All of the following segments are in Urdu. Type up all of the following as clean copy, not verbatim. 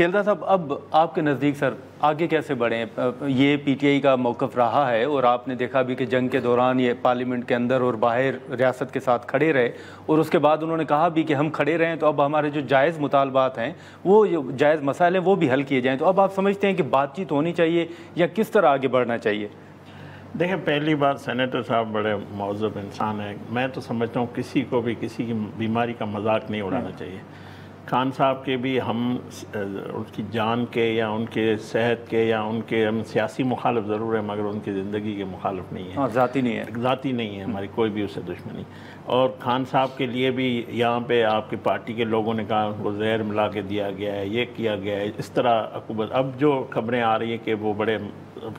کھیلدہ صاحب، اب آپ کے نزدیک سر آگے کیسے بڑھیں؟ یہ پی ٹی آئی کا موقف رہا ہے اور آپ نے دیکھا بھی کہ جنگ کے دوران یہ پارلیمنٹ کے اندر اور باہر ریاست کے ساتھ کھڑے رہے، اور اس کے بعد انہوں نے کہا بھی کہ ہم کھڑے رہیں تو اب ہمارے جو جائز مطالبات ہیں، وہ جو جائز مسائل ہیں وہ بھی حل کیے جائیں. تو اب آپ سمجھتے ہیں کہ بات چیت ہونی چاہیے یا کس طرح آگے بڑھنا چاہیے؟ دیکھیں، پہلی بات سینیٹر صاحب بڑے مہذب انسان ہیں. میں تو سمجھتا ہوں کسی کو بھی کسی کی بیماری کا مذاق نہیں اڑانا چاہیے. خان صاحب کے بھی ہم ان کی جان کے یا ان کے صحت کے یا ان کے ہم سیاسی مخالف ضرور ہیں، مگر ان کی زندگی کے مخالف نہیں ہیں. ذاتی نہیں ہے، ذاتی نہیں ہے ہماری کوئی بھی اس سے دشمنی. اور خان صاحب کے لیے بھی یہاں پہ آپ کی پارٹی کے لوگوں نے کہا ان کو زہر ملا کے دیا گیا ہے، یہ کیا گیا ہے، اس طرح عقوبت. اب جو خبریں آ رہی ہیں کہ وہ بڑے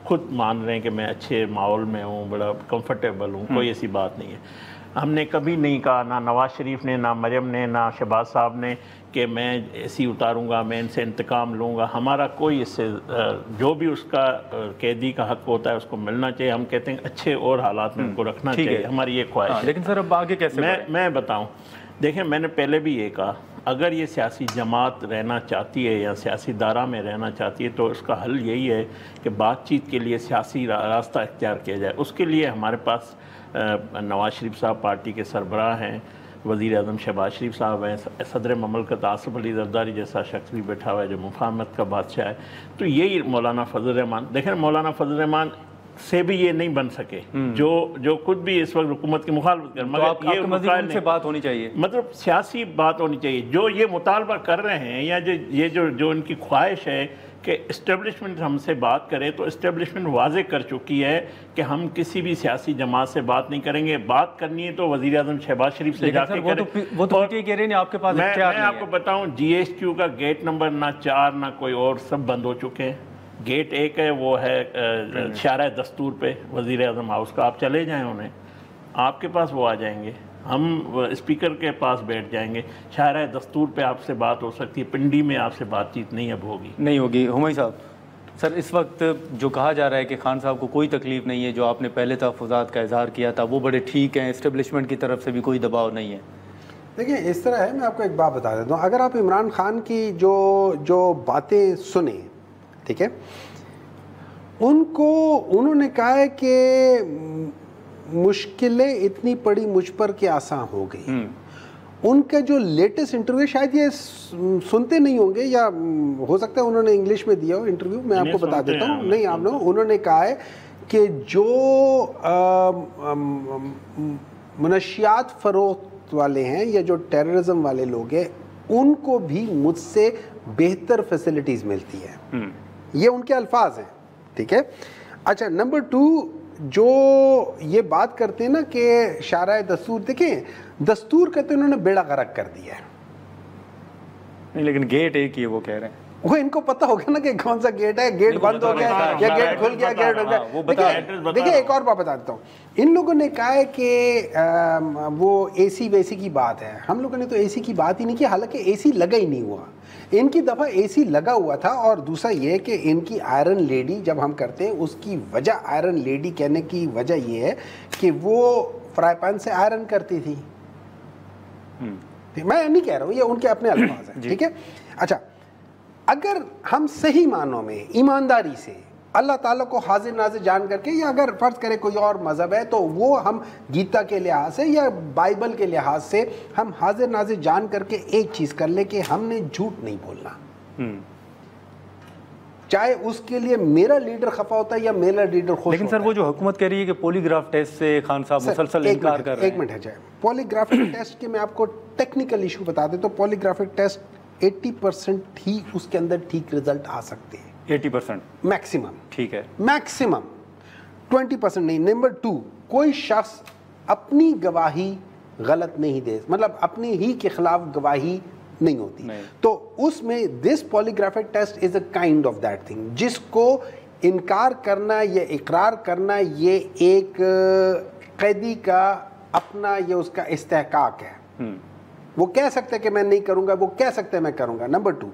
خود مان رہے ہیں کہ میں اچھے ماحول میں ہوں، بڑا کمفرٹیبل ہوں، کوئی ایسی بات نہیں ہے. ہم نے کبھی نہیں کہا، نہ نواز شریف نے، نہ مریم نے، نہ شہباز صاحب نے، کہ میں ایسی اتاروں گا، میں ان سے انتقام لوں گا. ہمارا کوئی اس سے جو بھی اس کا قیدی کا حق ہوتا ہے اس کو ملنا چاہیے. ہم کہتے ہیں اچھے اور حالات میں ان کو رکھنا چاہیے، ہماری یہ خواہش ہے. لیکن سر اب آگے کیسے میں بتاؤں، دیکھیں میں نے پہلے بھی یہ کہا، اگر یہ سیاسی جماعت رہنا چاہتی ہے یا سیاسی دائرہ میں رہنا چاہتی ہے تو اس کا حل یہی ہے کہ بات چیت کے لیے سیاسی راستہ اختیار کیا جائے. اس کے لیے ہمارے پاس نواز شریف صاحب پارٹی کے سربراہ ہیں، وزیر اعظم شہباز شریف صاحب ہیں، صدر مملکت آصف علی زرداری جیسا شخص بھی بیٹھا ہوا ہے جو مفاہمت کا بادشاہ ہے. تو یہی مولانا فضل الرحمان. دیکھیں مولانا فضل الرحمان سے بھی یہ نہیں بن سکے جو خود بھی اس وقت حکومت کی مخالفت کر، مگر یہ ان سے بات ہونی چاہیے، مطلب سیاسی بات ہونی چاہیے. جو یہ مطالبہ کر رہے ہیں یا یہ جو ان کی خواہش ہے کہ اسٹیبلشمنٹ ہم سے بات کرے، تو اسٹیبلشمنٹ واضح کر چکی ہے کہ ہم کسی بھی سیاسی جماعت سے بات نہیں کریں گے. بات کرنی ہے تو وزیر اعظم شہباز شریف سے جا کے کریں. وہ تو کہہ رہے ہیں آپ کے پاس اختیار نہیں ہے. میں آپ کو بتاؤں، جی ایس کیو کا گیٹ نمبر نہ 4 نہ کوئی اور، سب بند ہو چکے ہیں. گیٹ 1 ہے، وہ ہے شارع دستور پہ وزیر اعظم ہاؤس کا. آپ چلے جائیں انہیں، آپ کے پاس وہ آ جائیں گے. ہم اسپیکر کے پاس بیٹھ جائیں گے. شارع دستور پہ آپ سے بات ہو سکتی ہے، پنڈی میں آپ سے بات چیت نہیں اب ہوگی. ہمائی صاحب، سر اس وقت جو کہا جا رہا ہے کہ خان صاحب کو کوئی تکلیف نہیں ہے، جو آپ نے پہلے تحفظات کا اظہار کیا تھا وہ بڑے ٹھیک ہیں، اسٹیبلشمنٹ کی طرف سے بھی کوئی دباؤ نہیں ہے. دیکھیں اس طرح ہے، میں آپ کو ایک بات بتا دیتا ہوں. اگر آپ عمران خان کی جو باتیں سنیں، ٹھیک ہے، انہوں نے کہا ہے کہ مشکلیں اتنی پڑی مجھ پر کہ آسان ہو گئی. ان کا جو لیٹسٹ انٹرویو، شاید یہ سنتے نہیں ہوں گے یا ہو سکتا ہے انہوں نے انگلش میں دیا ہو انٹرویو، میں آپ کو بتا دیتا ہوں. نہیں، آپ نے، انہوں نے کہا ہے کہ جو منشیات فروخت والے ہیں یا جو ٹیررزم والے لوگ ہیں ان کو بھی مجھ سے بہتر فیسلٹیز ملتی ہے. یہ ان کے الفاظ ہیں، ٹھیک ہے. اچھا، نمبر 2، جو یہ بات کرتے ہیں نا کہ شارع دستور، دیکھیں دستور کا تو انہوں نے بیڑا غرق کر دیا ہے. نہیں، لیکن گیٹ 1 ہی وہ کہہ رہے ہیں. وہ ان کو پتہ ہوگا نا کہ کون سا گیٹ ہے، گیٹ بند ہو گیا یا گیٹ کھل گیا، گیٹ ہو گیا. دیکھیں ایک اور بات بتا دیتا ہوں. ان لوگوں نے کہا ہے کہ وہ اے سی ویسی کی بات ہے. ہم لوگوں نے تو اے سی کی بات ہی نہیں کی، حالانکہ اے سی لگا ہی نہیں ہوا. ان کی دفعہ اے سی لگا ہوا تھا. اور دوسرا یہ کہ ان کی آئرن لیڈی جب ہم کرتے ہیں، اس کی وجہ، آئرن لیڈی کہنے کی وجہ یہ ہے کہ وہ فرائی پین سے آئرن کرتی تھی. میں نہیں کہہ رہا ہوں، یہ ان کے اپنے الفاظ ہیں، ٹھیک ہے. اچھا، اگر ہم صحیح معنوں میں ایمانداری سے اللہ تعالیٰ کو حاضر ناظر جان کر کے، یا اگر فرض کرے کوئی اور مذہب ہے تو وہ ہم گیتا کے لحاظ سے یا بائبل کے لحاظ سے ہم حاضر ناظر جان کر کے ایک چیز کر لیں کہ ہم نے جھوٹ نہیں بولنا، چاہے اس کے لیے میرا لیڈر خفا ہوتا ہے یا میرا لیڈر خوش. لیکن سر وہ جو حکومت کہہ رہی ہے کہ پولی گراف ٹیسٹ سے خان صاحب مسلسل انکار کر رہے ہیں. ایک منٹ ہے جائے، پولی گرافک ٹیسٹ کے میں آپ کو ٹیکنیکل ایشو بتا دیں تو پولی گرافک ٹیسٹ 80% ہی اس کے اندر ٹھیک رزلٹ آ سکتے ہیں. 80% میکسیمم، ٹھیک ہے، میکسیمم 20% نہیں. نمبر 2، کوئی شخص اپنی گواہی غلط نہیں دے، مطلب اپنی ہی کے خلاف گواہی نہیں ہوتی. تو اس میں this polygraphic test is a kind of that thing, جس کو انکار کرنا یا اقرار کرنا یہ ایک قیدی کا اپنا، یہ اس کا استحقاق ہے. وہ کہہ سکتے کہ میں نہیں کروں گا، وہ کہہ سکتے میں کروں گا. نمبر 2،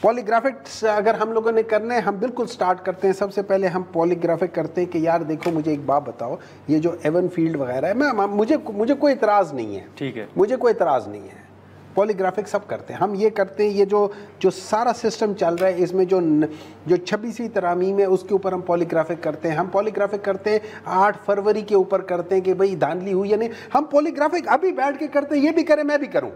پولیگرافک اگر ہم لوگوں نے کرنے ہیں، ہم بالکل سٹارٹ کرتے ہیں. سب سے پہلے ہم پولیگرافک کرتے ہیں کہ یار دیکھو مجھے ایک بات بتاؤ، یہ جو ایون فیلڈ وغیرہ ہے، مجھے کوئی اعتراض نہیں ہے، ٹھیک ہے، مجھے کوئی اعتراض نہیں ہے. پولیگرافک سب کرتے ہیں. ہم یہ کرتے ہیں, یہ جو سارا سسٹم چل رہا ہے اس میں جو 26ویں ترامیم ہے اس کے اوپر ہم پولیگرافک کرتے ہیں. ہم پولیگرافک کرتے ہیں 8 فروری کے اوپر کرتے ہیں کہ بھئی دھاندلی ہوئی یا نہیں. ہم پولیگرافک ابھی بیٹھ کے کرتے ہیں, یہ بھی کریں میں بھی کروں,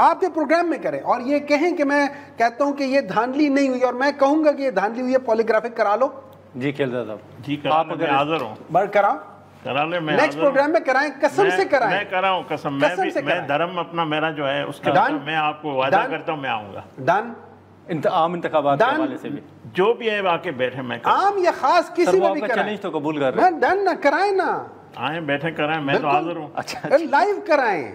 آپ کے پروگرام میں کریں, اور یہ کہیں کہ میں کہتا ہوں کہ یہ دھاندلی نہیں ہوئی اور میں کہوں گا کہ یہ دھاندلی ہوئی ہے, پولیگرافک کرا لو. جی خیلزاد صاحب, جی آپ اگر حاضر ہوں بر کراؤ, کرا لیں, میں نیکسٹ پروگرام میں کرائیں, قسم سے کرائیں. میں کراؤں قسم, میں دھرم اپنا میرا جو ہے اس کے میں آپ کو وعدہ کرتا ہوں میں آؤں گا. ڈن. عام انتخابات کے حوالے سے بھی جو بھی ہے آ کے بیٹھے, میں عام یا خاص کسی میں بھی کرائیں. چیلنج تو قبول کر رہے ہیں. ڈن نا, کرائیں نا, آئیں بیٹھے کرائیں, میں تو حاضر ہوں. اچھا لائیو کرائیں,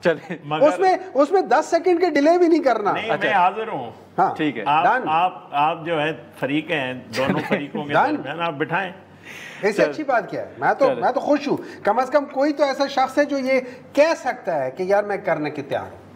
چلیں اس میں 10 سیکنڈ کے ڈیلے بھی نہیں کرنا. نہیں میں حاضر ہوں. ہاں ٹھیک ہے, آپ جو ہے فریق ہیں, دونوں فریقوں کے درمیان آپ بٹھائیں. اس سے اچھی بات کیا ہے, میں تو خوش ہوں. کم از کم کوئی تو ایسا شخص ہے جو یہ کہہ سکتا ہے کہ یار میں کرنے کے تیار ہوں.